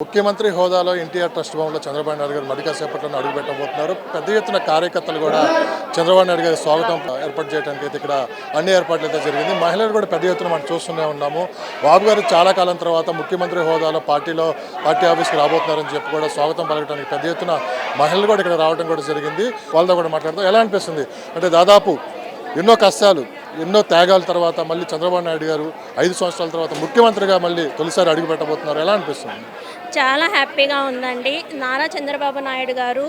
ముఖ్యమంత్రి హోదాలో ఎన్టీఆర్ ట్రస్ట్ భవన్లో చంద్రబాబు నాయుడు గారు మరి కాసేపట్లో అడుగుపెట్టబోతున్నారు. పెద్ద ఎత్తున కార్యకర్తలు కూడా చంద్రబాబు నాయుడు గారి స్వాగతం ఏర్పాటు చేయడానికి అయితే ఇక్కడ అన్ని ఏర్పాట్లు అయితే జరిగింది. మహిళలు కూడా పెద్ద ఎత్తున మనం చూస్తూనే ఉన్నాము. బాబు గారు చాలా కాలం తర్వాత ముఖ్యమంత్రి హోదాలో పార్టీ ఆఫీస్కి రాబోతున్నారని చెప్పి కూడా స్వాగతం పలకడానికి పెద్ద ఎత్తున మహిళలు కూడా ఇక్కడ రావడం కూడా జరిగింది. వాళ్ళతో కూడా మాట్లాడతాం. ఎలా అనిపిస్తుంది అంటే దాదాపు ఎన్నో కష్టాలు ఎన్నో త్యాగాల తర్వాత మళ్ళీ చంద్రబాబు నాయుడు గారు 5 సంవత్సరాల తర్వాత ముఖ్యమంత్రిగా మళ్ళీ తొలిసారి అడుగు పెట్టబోతున్నారు. ఎలా అనిపిస్తుంది? చాలా హ్యాపీగా ఉందండి. నారా చంద్రబాబు నాయుడు గారు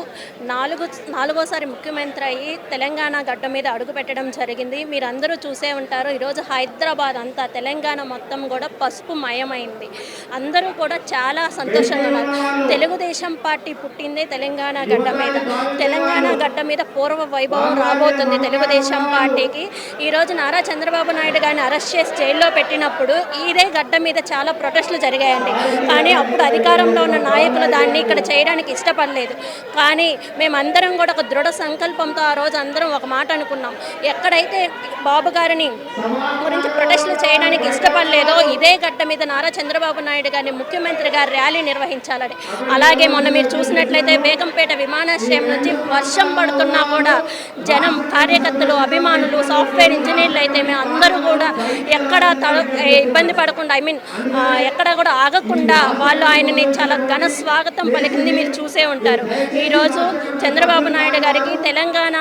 నాలుగోసారి ముఖ్యమంత్రి అయ్యి తెలంగాణ గడ్డ మీద అడుగు పెట్టడం జరిగింది. మీరందరూ చూసే ఉంటారు. ఈరోజు హైదరాబాద్ అంతా తెలంగాణ మొత్తం కూడా పసుపు మయమైంది. అందరూ కూడా చాలా సంతోషంగా ఉన్నారు. తెలుగుదేశం పార్టీ పుట్టిందే తెలంగాణ గడ్డ మీద. తెలంగాణ గడ్డ మీద పూర్వ వైభవం రాబోతుంది తెలుగుదేశం పార్టీకి. ఈరోజు నారా చంద్రబాబు నాయుడు గారిని అరెస్ట్ చేసి జైల్లో పెట్టినప్పుడు ఇదే గడ్డ మీద చాలా ప్రొటెస్టులు జరిగాయండి. కానీ అప్పుడు అధికారంలో ఉన్న నాయకులు దాన్ని ఇక్కడ చేయడానికి ఇష్టపడలేదు. కానీ మేమందరం కూడా ఒక దృఢ సంకల్పంతో ఆ రోజు అందరం ఒక మాట అనుకున్నాం. ఎక్కడైతే బాబు గారిని గురించి ప్రొటెస్టులు చేయడానికి ఇష్టపడలేదో ఇదే గడ్డ మీద నారా చంద్రబాబు నాయుడు గారిని ముఖ్యమంత్రిగా ర్యాలీ నిర్వహించాలని. అలాగే మొన్న మీరు చూసినట్లయితే బేగంపేట విమానాశ్రయం నుంచి వర్షం పడుతున్నా కూడా జనం, కార్యకర్తలు, అభిమానులు, సాఫ్ట్వేర్ ఇంజనీర్లు అయితే మేము అందరూ కూడా ఎక్కడ ఇబ్బంది పడకుండా ఎక్కడ కూడా ఆగకుండా వాళ్ళు ఆయనని చాలా ఘన స్వాగతం పలికింది మీరు చూసే ఉంటారు. ఈరోజు చంద్రబాబు నాయుడు గారికి తెలంగాణ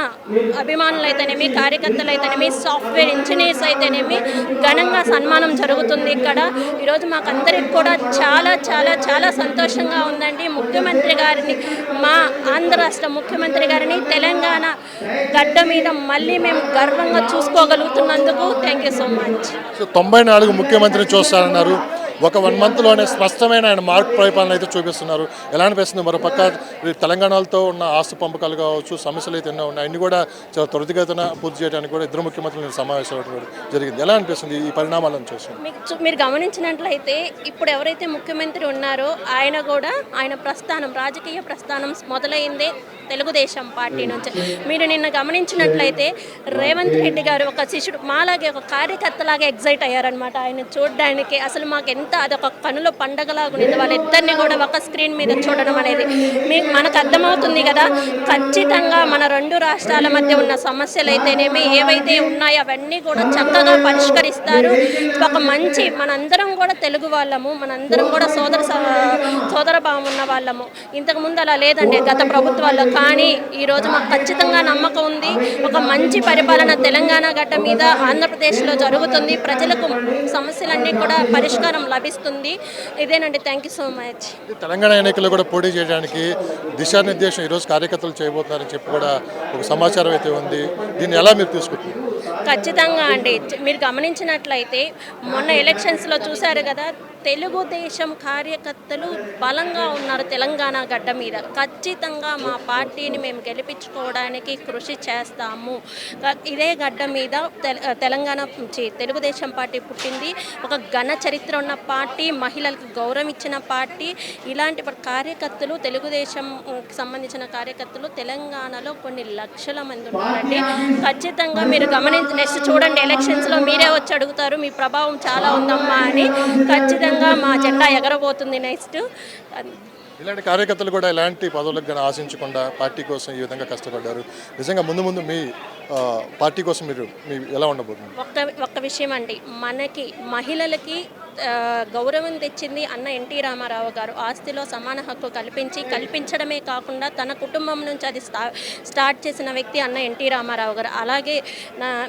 అభిమానులు అయితేనేమి, కార్యకర్తలు అయితేనేమి, సాఫ్ట్వేర్ ఇంజనీర్స్ అయితేనేమి ఘనంగా సన్మానం జరుగుతుంది ఇక్కడ. ఈరోజు మాకందరికి కూడా చాలా చాలా చాలా సంతోషంగా ఉందండి. ముఖ్యమంత్రి గారిని, మా ఆంధ్ర రాష్ట్ర ముఖ్యమంత్రి గారిని తెలంగాణ గడ్డ మీద మళ్ళీ మేము గర్వంగా చూసుకోగలుగుతున్నందుకు థ్యాంక్ యూ సో మచ్. 94 ముఖ్యమంత్రిని చూస్తారన్నారు. ఒక 1 మంత్లోనే స్పష్టమైన ఆయన మార్క్ పరిపాలన అయితే చూపిస్తున్నారు. ఎలా అనిపిస్తుంది? మరోపక్క తెలంగాణతో ఉన్న ఆస్తు పంపకాలు కావచ్చు, సమస్యలు అయితే ఎన్నో ఉన్నాయి. అన్ని కూడా చాలా త్వరితగతిన పూర్తి చేయడానికి కూడా ఇద్దరు ముఖ్యమంత్రులు సమావేశం కూడా జరిగింది. ఎలా అనిపిస్తుంది ఈ పరిణామాలను చూసి? మీరు గమనించినట్లయితే ఇప్పుడు ఎవరైతే ముఖ్యమంత్రి ఉన్నారో ఆయన ప్రస్థానం, రాజకీయ ప్రస్థానం మొదలైందే తెలుగుదేశం పార్టీ నుంచి. మీరు నిన్న గమనించినట్లయితే రేవంత్ రెడ్డి గారు ఒక శిష్యుడు మాలాగే ఒక కార్యకర్తలాగా ఎగ్జైట్ అయ్యారనమాట ఆయన చూడడానికి. అసలు మాకు ఎంత అదొక కనుల పండగలాగా ఉంది వాళ్ళిద్దరిని కూడా ఒక స్క్రీన్ మీద చూడడం అనేది. మనకు అర్థమవుతుంది కదా, ఖచ్చితంగా మన 2 రాష్ట్రాల మధ్య ఉన్న సమస్యలు అయితేనేమి ఏవైతే ఉన్నాయో అవన్నీ కూడా చక్కగా పరిష్కరిస్తారు. ఒక మంచి, మనందరం కూడా తెలుగు వాళ్ళము, మనందరం కూడా సోదర భావం ఉన్న వాళ్ళము. ఇంతకుముందు అలా లేదండి గత ప్రభుత్వాల్లో. కానీ ఈరోజు మాకు ఖచ్చితంగా నమ్మకం ఉంది. ఒక మంచి పరిపాలన తెలంగాణ గడ్డ మీద ఆంధ్రప్రదేశ్లో జరుగుతుంది. ప్రజలకు సమస్యలన్నీ కూడా పరిష్కారం లభిస్తుంది. ఇదేనండి. Thank you so much. Telangana ఎన్నికల్లో కూడా పోటీ చేయడానికి దిశానిర్దేశం ఈరోజు కార్యకర్తలు చేయబోతున్నారని చెప్పి కూడా ఒక సమాచారం అయితే ఉంది. దీన్ని ఎలా మీరు తీసుకుంటున్నారు? ఖచ్చితంగా అండి. మీరు గమనించినట్లయితే మొన్న ఎలక్షన్స్లో చూశారు కదా, తెలుగుదేశం కార్యకర్తలు బలంగా ఉన్నారు తెలంగాణ గడ్డ మీద. ఖచ్చితంగా మా పార్టీని మేము గెలిపించుకోవడానికి కృషి చేస్తాము. ఇదే గడ్డ మీద తెలుగుదేశం పార్టీ పుట్టింది. ఒక ఘన చరిత్ర ఉన్న పార్టీ, మహిళలకు గౌరవం ఇచ్చిన పార్టీ. ఇలాంటి కార్యకర్తలు, తెలుగుదేశంకి సంబంధించిన కార్యకర్తలు తెలంగాణలో కొన్ని లక్షల మంది ఉన్నారండి. ఖచ్చితంగా మీరు నెక్స్ట్ చూడండి, ఎలక్షన్స్లో మీరే వచ్చి అడుగుతారు మీ ప్రభావం చాలా ఉందమ్మా అని. ఖచ్చితంగా మా జెండా ఎగరబోతుంది నెక్స్ట్. ఇలాంటి కార్యకర్తలు కూడా ఎలాంటి పదవులకు కానీ ఆశించకుండా పార్టీ కోసం ఈ విధంగా కష్టపడ్డారు. నిజంగా ముందు మీ పార్టీ కోసం మీరు ఎలా ఉండబోతుంది? ఒక్క విషయం అండి, మనకి మహిళలకి గౌరవం తెచ్చింది అన్న ఎన్టీ రామారావు గారు. ఆస్తిలో సమాన హక్కు కల్పించడమే కాకుండా తన కుటుంబం నుంచి అది స్టార్ట్ చేసిన వ్యక్తి అన్న ఎన్టీ రామారావు గారు. అలాగే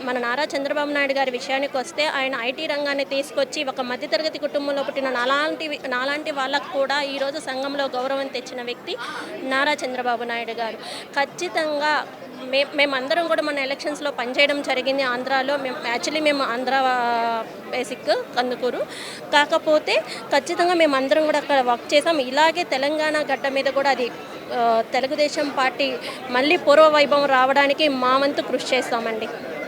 మన నారా చంద్రబాబు నాయుడు గారి విషయానికి వస్తే ఆయన ఐటీ రంగాన్ని తీసుకొచ్చి ఒక మధ్యతరగతి కుటుంబంలో పుట్టిన నాలాంటి వాళ్ళకు కూడా ఈరోజు సంఘంలో గౌరవం తెచ్చిన వ్యక్తి నారా చంద్రబాబు నాయుడు గారు. ఖచ్చితంగా మేమందరం కూడా మన ఎలక్షన్స్లో పనిచేయడం జరిగింది ఆంధ్రాలో. మేము ఆంధ్ర బేసిక్ కందుకూరు. కాకపోతే ఖచ్చితంగా మేమందరం కూడా అక్కడ వర్క్ చేసాం. ఇలాగే తెలంగాణ గడ్డ మీద కూడా అది తెలుగుదేశం పార్టీ మళ్ళీ పూర్వ వైభవం రావడానికి మా వంతు కృషి చేస్తామండి.